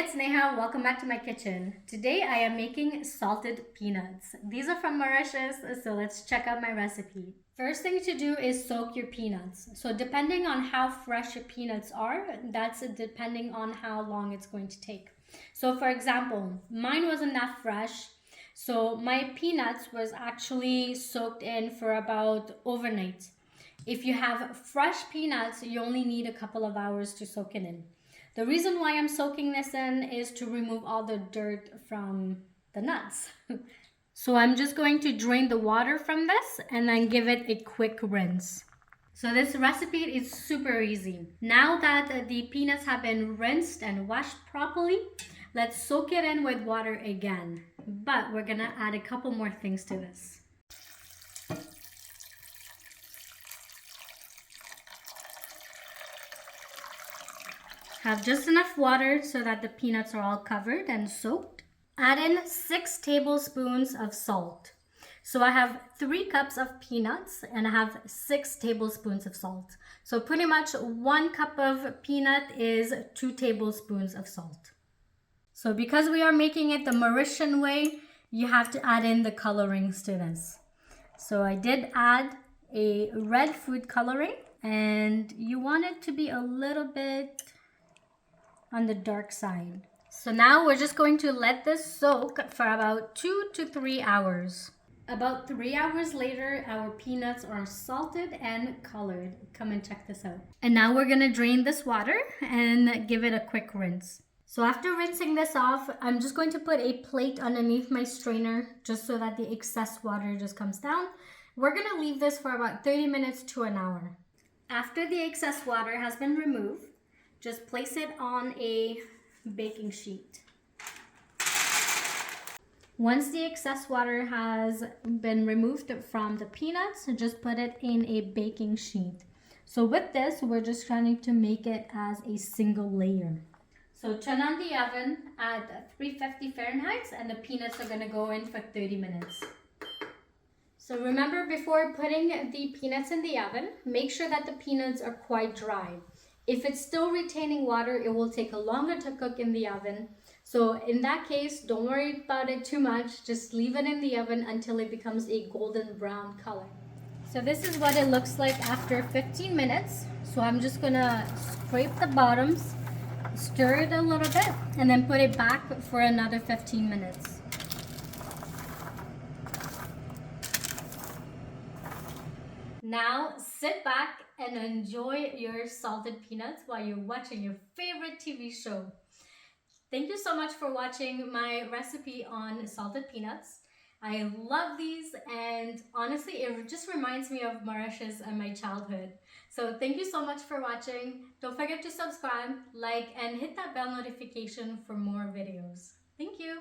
it's Neha. Welcome back to my kitchen. Today I am making salted peanuts. These are from Mauritius, so let's check out my recipe. First thing to do is soak your peanuts. So depending on how fresh your peanuts are, that's depending on how long it's going to take. So for example, mine wasn't that fresh. So my peanuts was actually soaked in for about overnight. If you have fresh peanuts, you only need a couple of hours to soak it in. The reason why I'm soaking this in is to remove all the dirt from the nuts. So I'm just going to drain the water from this and then give it a quick rinse. So this recipe is super easy. Now that the peanuts have been rinsed and washed properly, let's soak it in with water again. But we're gonna add a couple more things to this. Have just enough water so that the peanuts are all covered and soaked. Add in 6 tablespoons of salt. So I have 3 cups of peanuts and I have 6 tablespoons of salt. So pretty much 1 cup of peanut is 2 tablespoons of salt. So because we are making it the Mauritian way, you have to add in the colorings to this. So I did add a red food coloring, and you want it to be a little bit on the dark side. So now we're just going to let this soak for about 2 to 3 hours. About 3 hours later, our peanuts are salted and colored. Come and check this out. And now we're gonna drain this water and give it a quick rinse. So after rinsing this off, I'm just going to put a plate underneath my strainer just so that the excess water just comes down. We're gonna leave this for about 30 minutes to an hour. After the excess water has been removed, just place it on a baking sheet. Once the excess water has been removed from the peanuts, just put it in a baking sheet. So with this, we're just trying to make it as a single layer. So turn on the oven at 350 Fahrenheit and the peanuts are gonna go in for 30 minutes. So remember, before putting the peanuts in the oven, make sure that the peanuts are quite dry. If it's still retaining water, it will take longer to cook in the oven. So in that case, don't worry about it too much. Just leave it in the oven until it becomes a golden brown color. So this is what it looks like after 15 minutes. So I'm just gonna scrape the bottoms, stir it a little bit, and then put it back for another 15 minutes. Now sit back and enjoy your salted peanuts while you're watching your favorite TV show. Thank you so much for watching my recipe on salted peanuts. I love these, and honestly it just reminds me of Mauritius and my childhood. So thank you so much for watching. Don't forget to subscribe, like, and hit that bell notification for more videos. Thank you.